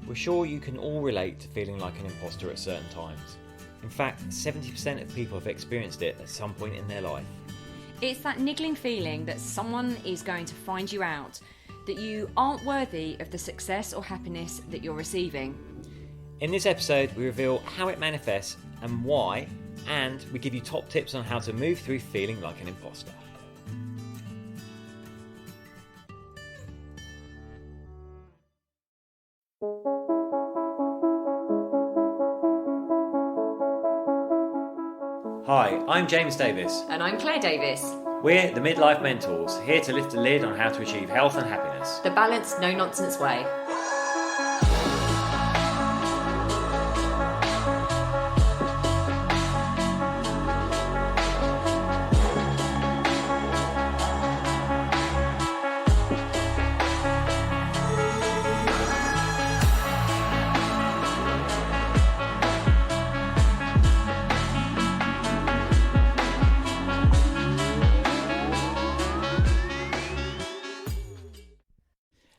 We're sure you can all relate to feeling like an imposter at certain times. In fact, 70% of people have experienced it at some point in their life. It's that niggling feeling that someone is going to find you out, that you aren't worthy of the success or happiness that you're receiving. In this episode, we reveal how it manifests and why, and we give you top tips on how to move through feeling like an imposter. Hi, I'm James Davis. And I'm Claire Davis. We're the Midlife Mentors, here to lift the lid on how to achieve health and happiness. The balanced, no-nonsense way.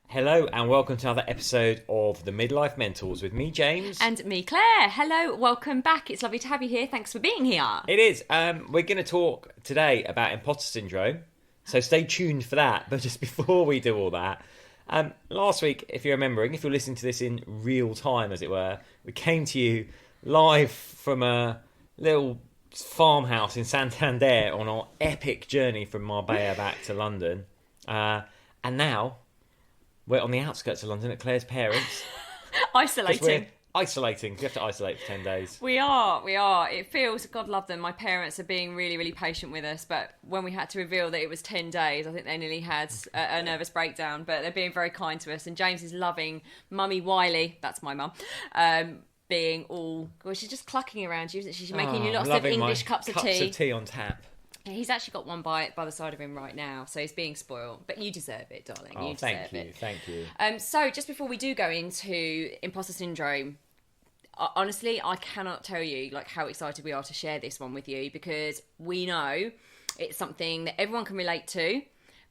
Hello and welcome to another episode of the Midlife Mentors with me, James. And me, Claire. Hello, welcome back. It's lovely to have you here. Thanks for being here. It is. We're going to talk today about imposter syndrome, so stay tuned for that. But just before we do all that, last week, if you're remembering, if you're listening to this in real time, as it were, we came to you live from a little farmhouse in Santander on our epic journey from Marbella back to London. And now we're on the outskirts of London at Claire's parents. Isolating. Isolating. We have to isolate for 10 days. We are. It feels, God love them, my parents are being really, really patient with us. But when we had to reveal that it was 10 days, I think they nearly had a nervous breakdown. But they're being very kind to us. And James is loving Mummy Wiley, that's my mum, being all... Well, she's just clucking around you, isn't she? She's making you lots of English cups of tea. Cups of tea on tap. He's actually got one by the side of him right now, so he's being spoiled. But you deserve it, darling. Oh, you deserve it. Thank you. So just before we do go into imposter syndrome, honestly, I cannot tell you like how excited we are to share this one with you, because we know it's something that everyone can relate to,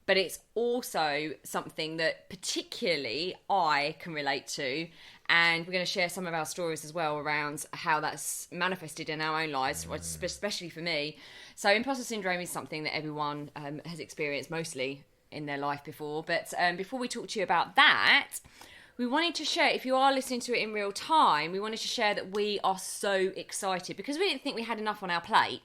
but it's also something that particularly I can relate to. And we're going to share some of our stories as well around how that's manifested in our own lives, especially for me. So imposter syndrome is something that everyone has experienced mostly in their life before. But before we talk to you about that, we wanted to share, if you are listening to it in real time, we wanted to share that we are so excited because we didn't think we had enough on our plate.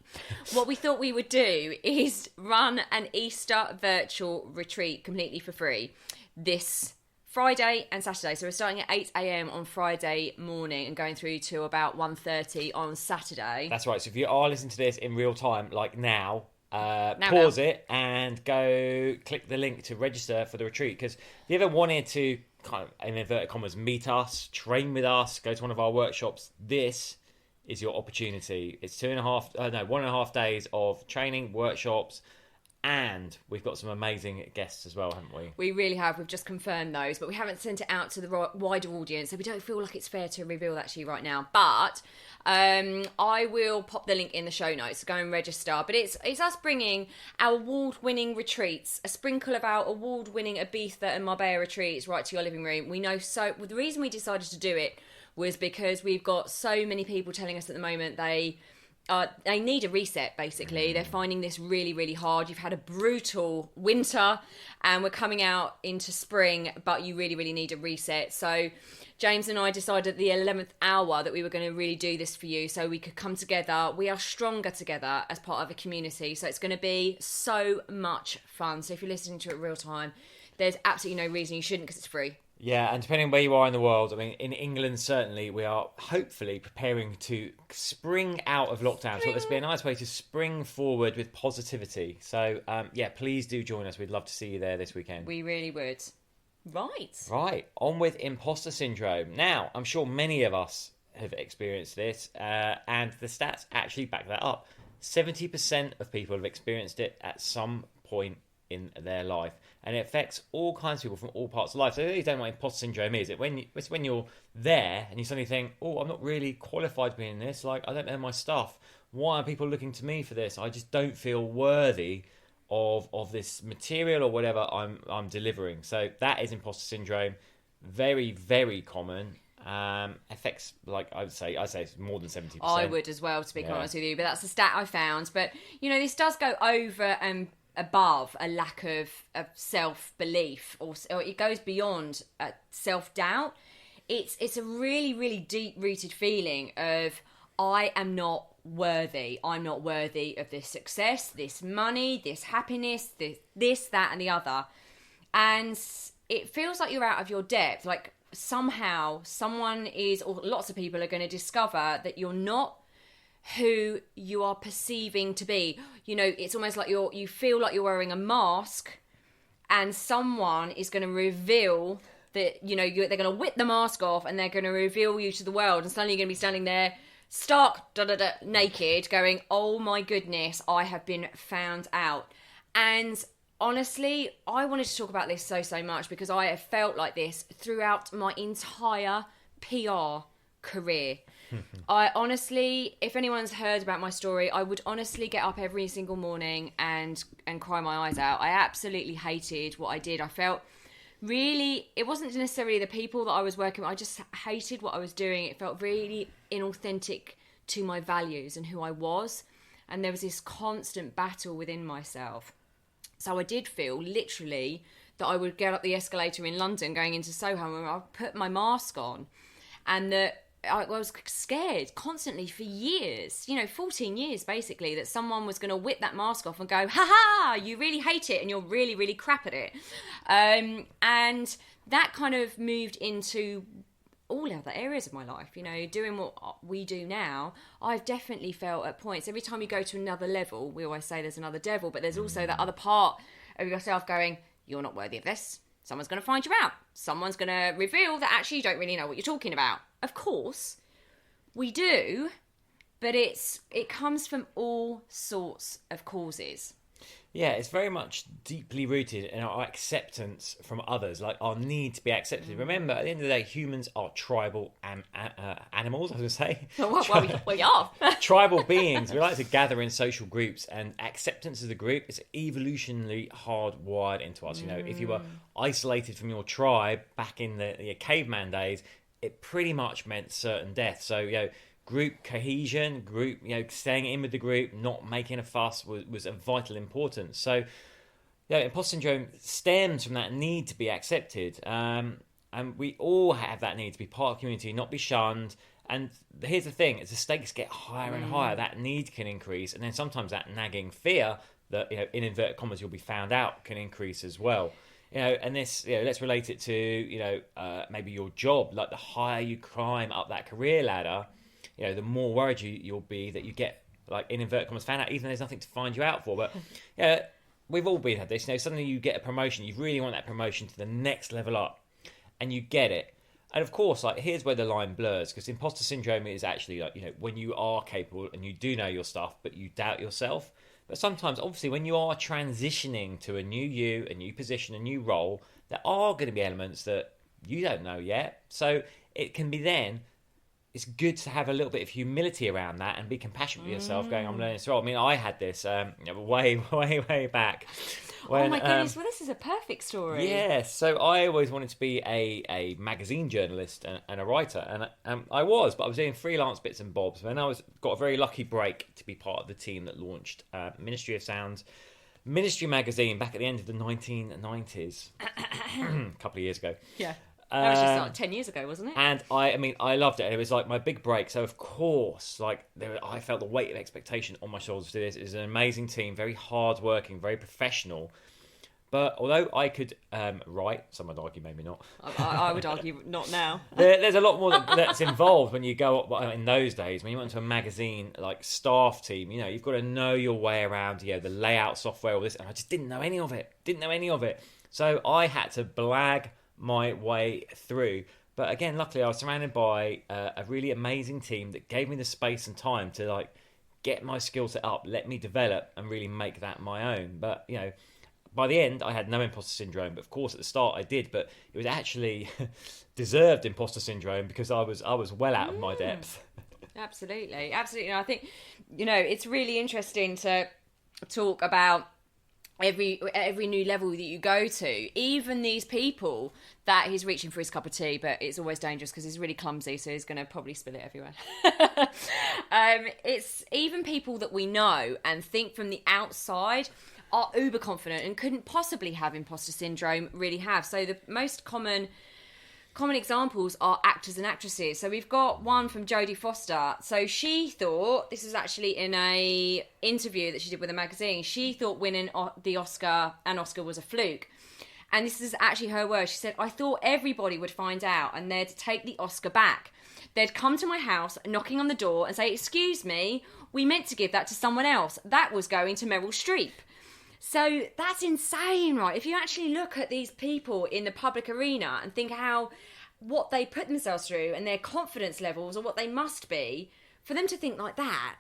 What we thought we would do is run an Easter virtual retreat completely for free this Friday and Saturday. So we're starting at 8 a.m. on Friday morning and going through to about 1:30 on Saturday. That's right. So if you are listening to this in real time, like now, pause it and go click the link to register for the retreat. Because if you ever wanted to kind of, in inverted commas, meet us, train with us, go to one of our workshops, this is your opportunity. It's 1.5 days of training, workshops, and we've got some amazing guests as well, haven't we? We really have. We've just confirmed those, but we haven't sent it out to the wider audience, so we don't feel like it's fair to reveal that to you right now. But I will pop the link in the show notes, so go and register. But it's us bringing our award-winning retreats, a sprinkle of our award-winning Ibiza and Marbella retreats right to your living room. We know the reason we decided to do it was because we've got so many people telling us at the moment they need a reset, basically. They're finding this really, really hard. You've had a brutal winter and we're coming out into spring, but you really, really need a reset. So James and I decided at the 11th hour that we were going to really do this for you so we could come together. We are stronger together as part of a community. So it's going to be so much fun. So if you're listening to it real time, there's absolutely no reason you shouldn't, because it's free. Yeah, and depending where you are in the world, I mean, in England, certainly, we are hopefully preparing to spring out of lockdown. So this will be a nice way to spring forward with positivity. So, please do join us. We'd love to see you there this weekend. We really would. Right, on with imposter syndrome. Now, I'm sure many of us have experienced this, and the stats actually back that up. 70% of people have experienced it at some point in their life, and it affects all kinds of people from all parts of life. So you don't know what imposter syndrome is. It's when you're there and you suddenly think, oh, I'm not really qualified to be in this. Like, I don't know my stuff. Why are people looking to me for this? I just don't feel worthy of this material or whatever I'm delivering. So that is imposter syndrome. Very, very common. affects, like I'd say it's more than 70%. I would as well, to be honest with you, but that's the stat I found. But this does go over and above a lack of self-belief, or it goes beyond self-doubt. It's a really, really deep-rooted feeling of, I am not worthy. I'm not worthy of this success, this money, this happiness, this, that, and the other. And it feels like you're out of your depth. Like somehow someone is, or lots of people are going to discover that you're not who you are perceiving to be. It's almost like you feel like you're wearing a mask, and someone is going to reveal that, they're going to whip the mask off and they're going to reveal you to the world, and suddenly you're going to be standing there stark naked going, oh my goodness, I have been found out. And honestly, I wanted to talk about this so much because I have felt like this throughout my entire PR career. I honestly, if anyone's heard about my story, I would honestly get up every single morning and cry my eyes out. I absolutely hated what I did. I felt really, it wasn't necessarily the people that I was working with, I just hated what I was doing. It felt really inauthentic to my values and who I was, and there was this constant battle within myself. So I did feel literally that I would get up the escalator in London going into Soho and I'd put my mask on, and that I was scared constantly for years, 14 years basically, that someone was going to whip that mask off and go, ha, you really hate it and you're really, really crap at it. And that kind of moved into all other areas of my life, doing what we do now. I've definitely felt at points, every time you go to another level, we always say there's another devil, but there's also that other part of yourself going, you're not worthy of this. Someone's going to find you out. Someone's going to reveal that actually you don't really know what you're talking about. Of course, we do, but it comes from all sorts of causes. Yeah, it's very much deeply rooted in our acceptance from others, like our need to be accepted. Remember, at the end of the day, humans are tribal animals, I was going to say. Well, we are. Tribal beings. We like to gather in social groups, and acceptance of the group is evolutionarily hardwired into us. If you were isolated from your tribe back in the caveman days, it pretty much meant certain death. So, group cohesion, group, staying in with the group, not making a fuss was of vital importance. So, imposter syndrome stems from that need to be accepted. And we all have that need to be part of the community, not be shunned. And here's the thing, as the stakes get higher and higher, that need can increase. And then sometimes that nagging fear that, in inverted commas, you'll be found out can increase as well. And this, let's relate it to, maybe your job. Like the higher you climb up that career ladder, the more worried you'll be that you get, like, in inverted commas, found out, even though there's nothing to find you out for. But we've all been had this. Suddenly you get a promotion, you really want that promotion to the next level up, and you get it. And of course, like, here's where the line blurs, because imposter syndrome is actually like, when you are capable and you do know your stuff, but you doubt yourself. But sometimes, obviously, when you are transitioning to a new you, a new position, a new role, there are going to be elements that you don't know yet. So it can be then, it's good to have a little bit of humility around that and be compassionate with yourself, going, I'm learning this role. I mean, I had this way back. When, oh my goodness, well, this is a perfect story. Yeah, so I always wanted to be a magazine journalist and a writer, and I was, but I was doing freelance bits and bobs. And I got a very lucky break to be part of the team that launched Ministry of Sound's Ministry magazine back at the end of the 1990s, a couple of years ago. Yeah. That was just like 10 years ago, wasn't it? And I loved it. It was like my big break. So of course, I felt the weight of expectation on my shoulders to do this. It was an amazing team, very hard working, very professional. But although I could write, some would argue maybe not. I would argue not now. There's a lot more that's involved when you go up in those days. When you went to a magazine like staff team, you've got to know your way around, the layout software, all this. And I just didn't know any of it. So I had to blag my way through. But again, luckily I was surrounded by a really amazing team that gave me the space and time to get my skill set up, let me develop and really make that my own. But by the end I had no imposter syndrome, but of course at the start I did, but it was actually deserved imposter syndrome because I was well out of my depth. Absolutely. And I think it's really interesting to talk about every new level that you go to, even these people that he's reaching for his cup of tea, but it's always dangerous because he's really clumsy, so he's going to probably spill it everywhere. It's even people that we know and think from the outside are uber confident and couldn't possibly have imposter syndrome really have. So the most common examples are actors and actresses. So we've got one from Jodie Foster. So she thought, this is actually in a interview that she did with a magazine, she thought winning an Oscar was a fluke. And this is actually her words. She said, I thought everybody would find out and they'd take the Oscar back. They'd come to my house, knocking on the door and say, excuse me, we meant to give that to someone else. That was going to Meryl Streep. So that's insane, right? If you actually look at these people in the public arena and think what they put themselves through and their confidence levels or what they must be, for them to think like that,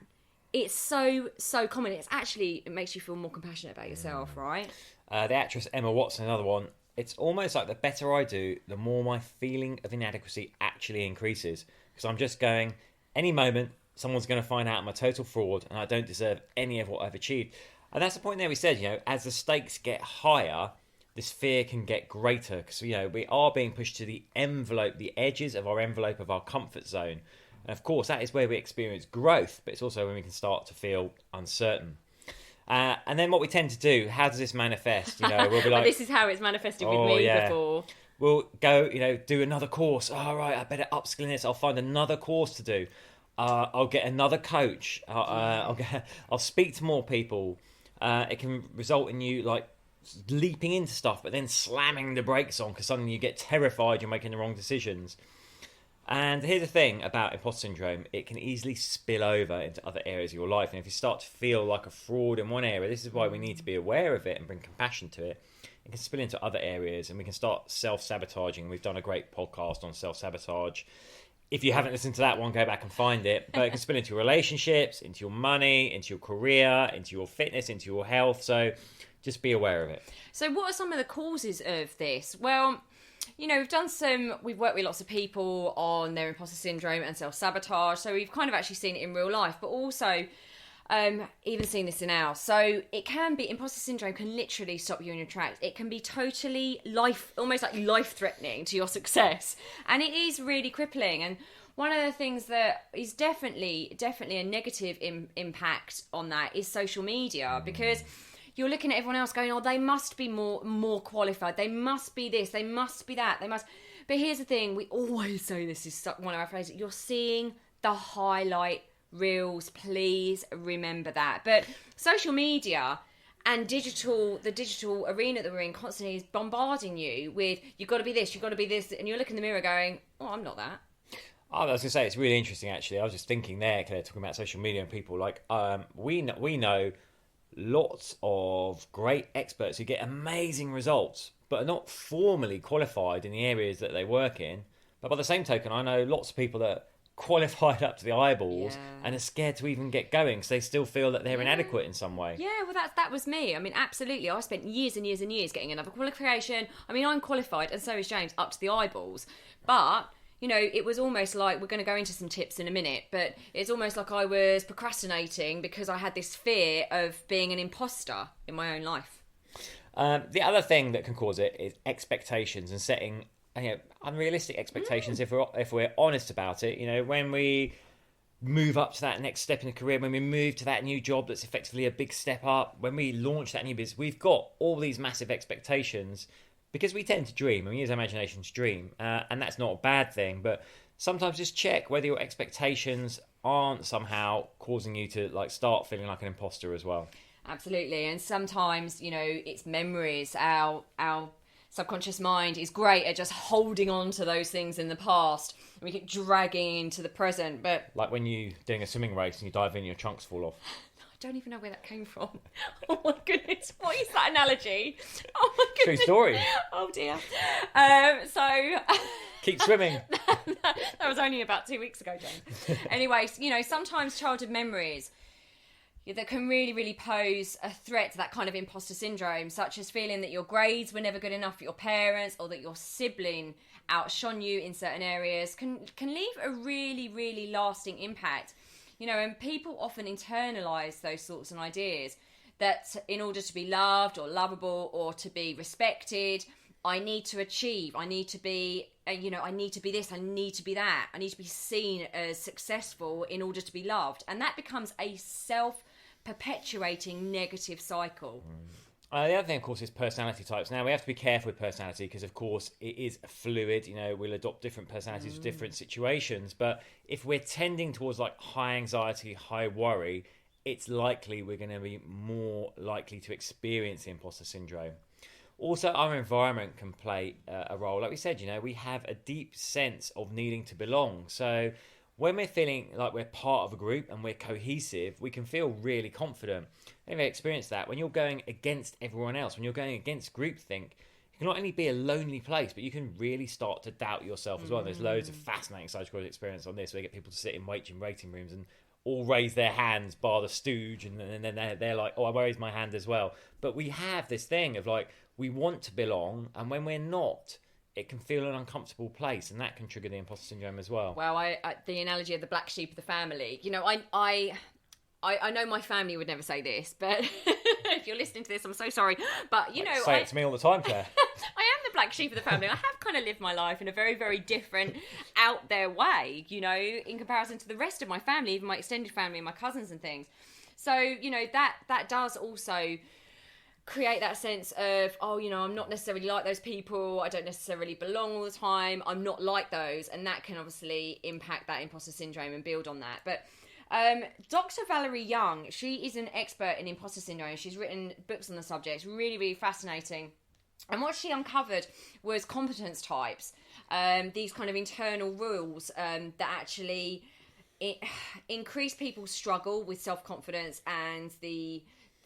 it's so common. It makes you feel more compassionate about yourself, right? The actress Emma Watson, another one. It's almost like the better I do, the more my feeling of inadequacy actually increases. Because I'm just going, any moment, someone's going to find out I'm a total fraud and I don't deserve any of what I've achieved. And that's the point there we said, as the stakes get higher, this fear can get greater because, we are being pushed to the envelope, the edges of our envelope of our comfort zone. And of course, that is where we experience growth, but it's also when we can start to feel uncertain. And then what we tend to do, how does this manifest? We'll be like, this is how it's manifested with me before. We'll go, do another course. All right, I better upskill in this. I'll find another course to do. I'll get another coach. I'll speak to more people. It can result in you leaping into stuff, but then slamming the brakes on because suddenly you get terrified you're making the wrong decisions. And here's the thing about imposter syndrome, it can easily spill over into other areas of your life. And if you start to feel like a fraud in one area, this is why we need to be aware of it and bring compassion to it. It can spill into other areas and we can start self-sabotaging. We've done a great podcast on self-sabotage. If you haven't listened to that one, go back and find it. But it can spill into your relationships, into your money, into your career, into your fitness, into your health. So just be aware of it. So what are some of the causes of this? Well, we've worked with lots of people on their imposter syndrome and self-sabotage. So we've kind of actually seen it in real life, but also even seen this in ours. So it can be, imposter syndrome can literally stop you in your tracks. It can be totally almost like life-threatening to your success. And it is really crippling. And one of the things that is definitely a negative impact on that is social media, because you're looking at everyone else going, oh, they must be more qualified. They must be this. They must be that. But here's the thing. We always say this is one of our phrases. You're seeing the highlight reels. Please remember that. But social media and the digital arena that we're in constantly is bombarding you with, you've got to be this, you've got to be this. And you're looking in the mirror going, oh, I'm not that. Oh, I was going to say, it's really interesting, actually. I was just thinking there, Claire, talking about social media and people we know lots of great experts who get amazing results, but are not formally qualified in the areas that they work in. But by the same token, I know lots of people that are qualified up to the eyeballs and are scared to even get going because they still feel that they're inadequate in some way. Yeah, well, that was me. I mean, absolutely. I spent years and years and years getting another qualification. I mean, I'm qualified, and so is James, up to the eyeballs. But it was almost like, we're going to go into some tips in a minute, but it's almost like I was procrastinating because I had this fear of being an imposter in my own life. The other thing that can cause it is expectations and setting unrealistic expectations. If we're honest about it, when we move up to that next step in the career, when we move to that new job that's effectively a big step up, when we launch that new business, we've got all these massive expectations. Because we tend to dream, and we use our imagination to dream, and that's not a bad thing, but sometimes just check whether your expectations aren't somehow causing you to start feeling like an imposter as well. Absolutely, and sometimes, it's memories. Our subconscious mind is great at just holding on to those things in the past, and we keep dragging into the present, but... Like when you're doing a swimming race and you dive in, your trunks fall off. I don't even know where that came from. Oh my goodness, what is that analogy? Oh my goodness. True story. Oh dear. Keep swimming. That was only about 2 weeks ago, James. Anyway, sometimes childhood memories that can really, really pose a threat to that kind of imposter syndrome, such as feeling that your grades were never good enough for your parents, or that your sibling outshone you in certain areas, can leave a really, really lasting impact. And people often internalise those sorts of ideas. that in order to be loved or lovable or to be respected, I need to achieve, I need to be, I need to be this, I need to be that, I need to be seen as successful in order to be loved. And that becomes a self-perpetuating negative cycle. The other thing, of course, is personality types. Now, we have to be careful with personality because, of course, it is fluid. We'll adopt different personalities for different situations. But if we're tending towards like high anxiety, high worry, it's likely we're going to be more likely to experience the imposter syndrome. Also, our environment can play a role. Like we said, we have a deep sense of needing to belong. So when we're feeling like we're part of a group and we're cohesive, we can feel really confident. Have you experienced that? When you're going against everyone else, when you're going against groupthink, it can not only be a lonely place, but you can really start to doubt yourself as well. There's loads of fascinating psychological experience on this where you get people to sit in waiting rooms and all raise their hands bar the stooge, and then they're like, oh, I raise my hand as well. But we have this thing of like, we want to belong, and when we're not, it can feel an uncomfortable place, and that can trigger the imposter syndrome as well. Well, the analogy of the black sheep of the family, I know my family would never say this, but if you're listening to this, I'm so sorry. But, Say it to me all the time, Claire. I am the black sheep of the family. I have kind of lived my life in a very, very different, out there way, in comparison to the rest of my family, even my extended family and my cousins and things. So, that does also create that sense of, I'm not necessarily like those people. I don't necessarily belong all the time. I'm not like those. And that can obviously impact that imposter syndrome and build on that. But Dr. Valerie Young, she is an expert in imposter syndrome. She's written books on the subject. It's really, really fascinating. And what she uncovered was competence types, these kind of internal rules that actually increase people's struggle with self-confidence, and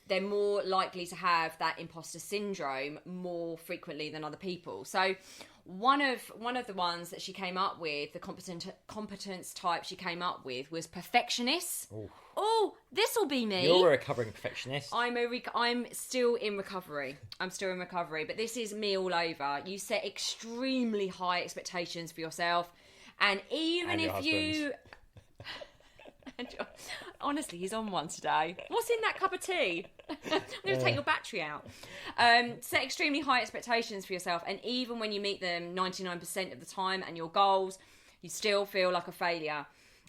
they're more likely to have that imposter syndrome more frequently than other people. So one of the ones that she came up with, the competence type she came up with, was perfectionist. Oh, this will be me. You're a recovering perfectionist. I'm still in recovery. But this is me all over. You set extremely high expectations for yourself, and even if you... Honestly, he's on one today. What's in that cup of tea? I'm going to take your battery out. Set extremely high expectations for yourself, and even when you meet them 99% of the time and your goals, you still feel like a failure.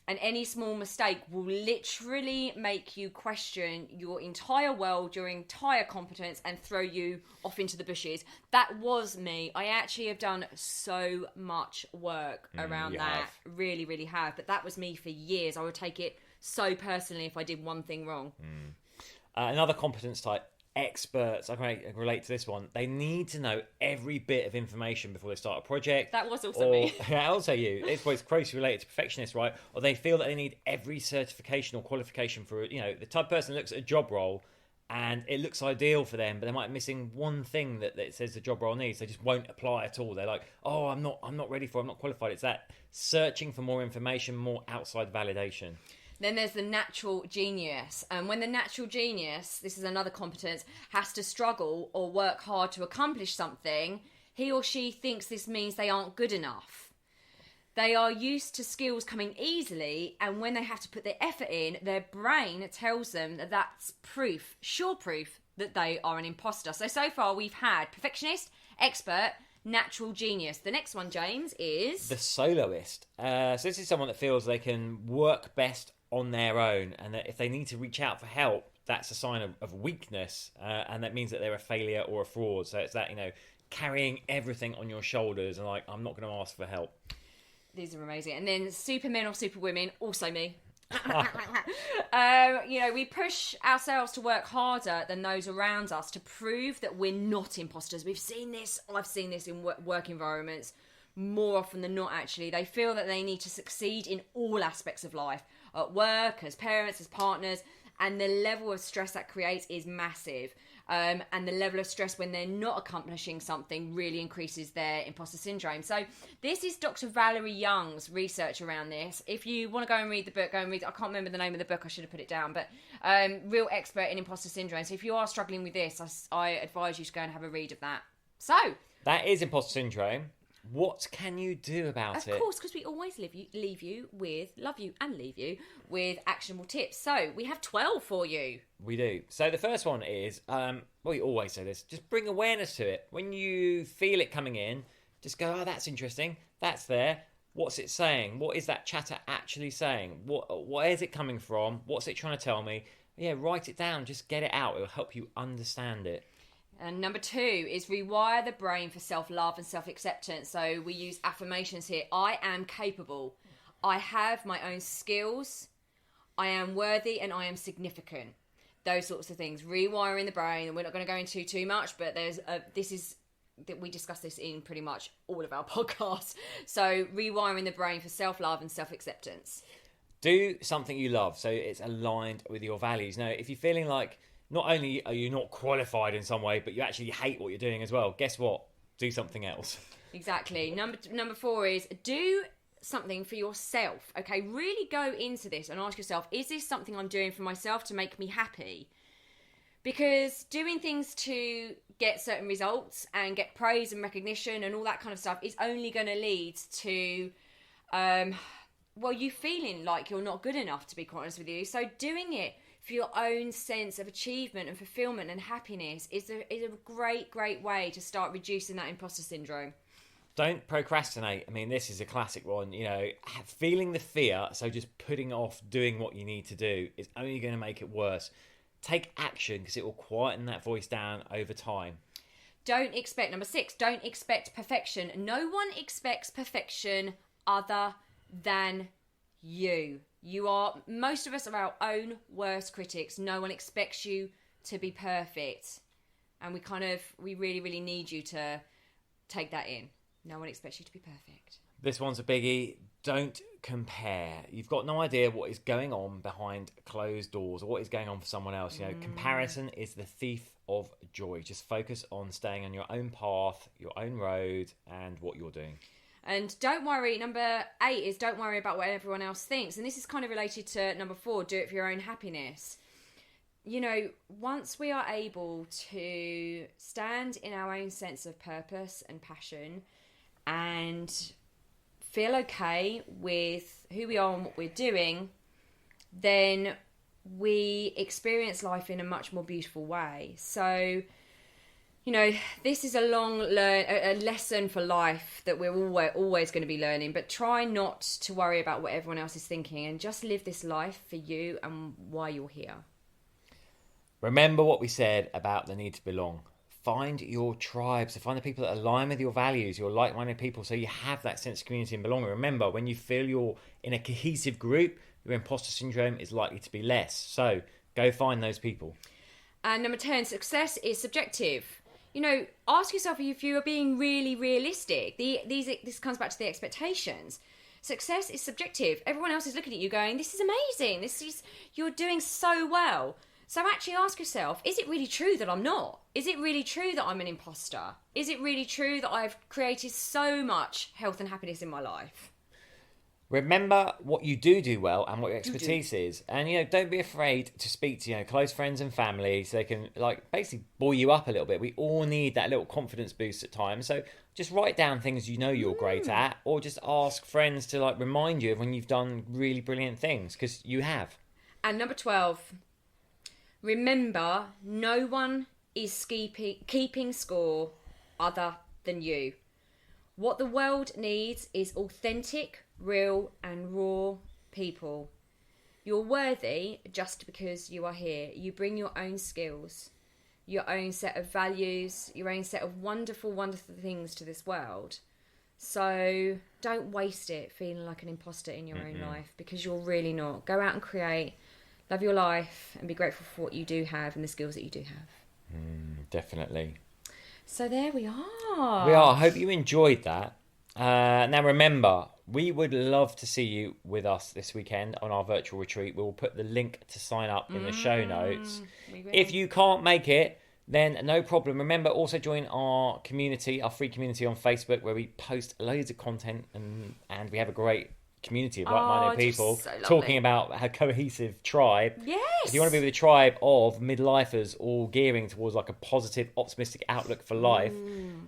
And any small mistake will literally make you question your entire world, your entire competence, and throw you off into the bushes. That was me. I actually have done so much work around that. Really, really have. But that was me for years. I would take it so personally if I did one thing wrong. Another competence type, experts. I can relate to this one. They need to know every bit of information before they start a project. That was also me. Also you. It's closely related to perfectionists, right? Or they feel that they need every certification or qualification for, the type of person that looks at a job role and it looks ideal for them, but they might be missing one thing that it says the job role needs. They just won't apply at all. They're like, oh, I'm not ready for it. I'm not qualified. It's that searching for more information, more outside validation. Then there's the natural genius. And when the natural genius, this is another competence, has to struggle or work hard to accomplish something, he or she thinks this means they aren't good enough. They are used to skills coming easily, and when they have to put their effort in, their brain tells them that that's proof, sure proof, that they are an imposter. So far we've had perfectionist, expert, natural genius. The next one, James, is... the soloist. So this is someone that feels they can work best on their own, and that if they need to reach out for help, that's a sign of weakness, and that means that they're a failure or a fraud. So it's that, carrying everything on your shoulders and like, I'm not going to ask for help. These are amazing. And then supermen or superwomen, also me. We push ourselves to work harder than those around us to prove that we're not imposters. We've seen this. I've seen this in work environments more often than not, actually. They feel that they need to succeed in all aspects of life, at work, as parents, as partners, and the level of stress that creates is massive. And the level of stress when they're not accomplishing something really increases their imposter syndrome. So this is Dr. Valerie Young's research around this. If you want to go and read the book, go and read it. I can't remember the name of the book. I should have put it down. But real expert in imposter syndrome. So if you are struggling with this, I advise you to go and have a read of that. So that is imposter syndrome. What can you do about it? Of course, because we always love you with actionable tips. So we have 12 for you. We do. So the first one is, we always say this, just bring awareness to it. When you feel it coming in, just go, oh, that's interesting. That's there. What's it saying? What is that chatter actually saying? Where is it coming from? What's it trying to tell me? Yeah, write it down. Just get it out. It'll help you understand it. And number 2 is rewire the brain for self-love and self-acceptance. So we use affirmations here. I am capable. I have my own skills. I am worthy and I am significant. Those sorts of things. Rewiring the brain. And we're not going to go into too much, but we discuss this in pretty much all of our podcasts. So rewiring the brain for self-love and self-acceptance. Do something you love so it's aligned with your values. Now, if you're feeling like not only are you not qualified in some way, but you actually hate what you're doing as well, guess what? Do something else. Exactly. Number 4 is do something for yourself. Okay, really go into this and ask yourself, is this something I'm doing for myself to make me happy? Because doing things to get certain results and get praise and recognition and all that kind of stuff is only going to lead to, you feeling like you're not good enough, to be quite honest with you. So doing it for your own sense of achievement and fulfillment and happiness is a great way to start reducing that imposter syndrome. Don't procrastinate. I mean, this is a classic one. Feeling the fear, so just putting off doing what you need to do is only going to make it worse. Take action because it will quieten that voice down over time. Number 6, don't expect perfection. No one expects perfection other than you. Most of us are our own worst critics. No one expects you to be perfect. And we really, really need you to take that in. No one expects you to be perfect. This one's a biggie. Don't compare. You've got no idea what is going on behind closed doors or what is going on for someone else. Comparison is the thief of joy. Just focus on staying on your own path, your own road, and what you're doing. And don't worry, number 8 is don't worry about what everyone else thinks. And this is kind of related to number 4, do it for your own happiness. Once we are able to stand in our own sense of purpose and passion and feel okay with who we are and what we're doing, then we experience life in a much more beautiful way. So, this is a lesson for life that we're always going to be learning, but try not to worry about what everyone else is thinking and just live this life for you and why you're here. Remember what we said about the need to belong. Find your tribe. So find the people that align with your values, your like-minded people, so you have that sense of community and belonging. Remember, when you feel you're in a cohesive group, your imposter syndrome is likely to be less. So go find those people. And number 10, success is subjective. Ask yourself if you are being really realistic. This comes back to the expectations. Success is subjective. Everyone else is looking at you going, this is amazing. You're doing so well. So actually ask yourself, is it really true that I'm not? Is it really true that I'm an imposter? Is it really true that I've created so much health and happiness in my life? Remember what you do well and what your expertise is. And, don't be afraid to speak to, close friends and family so they can, basically buoy you up a little bit. We all need that little confidence boost at times. So just write down things you're great at, or just ask friends to, remind you of when you've done really brilliant things, because you have. And number 12, remember, no one is keeping score other than you. What the world needs is authentic, real and raw people. You're worthy just because you are here. You bring your own skills, your own set of values, your own set of wonderful, wonderful things to this world. So don't waste it feeling like an imposter in your own life, because you're really not. Go out and create, love your life, and be grateful for what you do have and the skills that you do have. Definitely. So there we are. We are. I hope you enjoyed that. Now remember, we would love to see you with us this weekend on our virtual retreat. We'll put the link to sign up in the show notes. If you can't make it, then no problem. Remember, also join our community, our free community on Facebook, where we post loads of content and we have a great community of like-minded just people so lovely. talking about a cohesive tribe. Yes. If you want to be with a tribe of midlifers all gearing towards like a positive, optimistic outlook for life,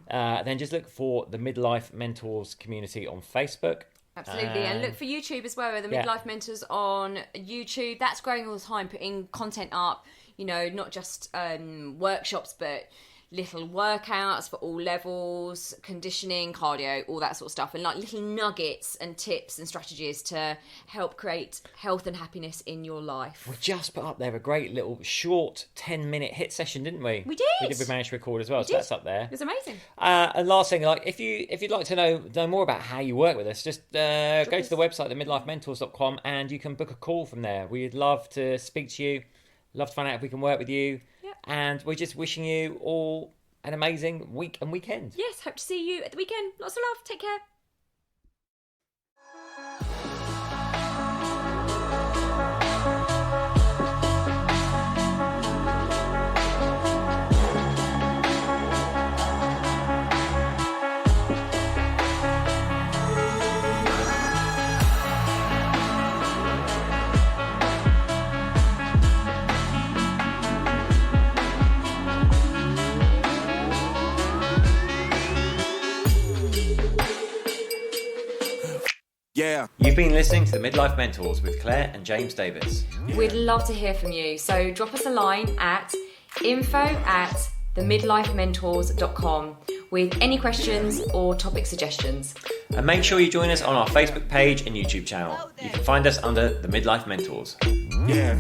then just look for the Midlife Mentors community on Facebook. Absolutely, and look for YouTube as well. The Midlife Mentors on YouTube. That's growing all the time, putting content up. Not just workshops, but little workouts for all levels, conditioning, cardio, all that sort of stuff, and like little nuggets and tips and strategies to help create health and happiness in your life. We just put up there a great little short 10-minute hit session, didn't we? We did. We managed to record as well, so that's up there. It was amazing. And last thing, like if you'd like to know more about how you work with us, just go to the website, themidlifementors.com, and you can book a call from there. We'd love to speak to you, love to find out if we can work with you. And we're just wishing you all an amazing week and weekend. Yes, hope to see you at the weekend. Lots of love. Take care. Yeah. You've been listening to the Midlife Mentors with Claire and James Davis. We'd love to hear from you. So drop us a line at info@themidlifementors.com with any questions or topic suggestions. And make sure you join us on our Facebook page and YouTube channel. You can find us under the Midlife Mentors. Yeah.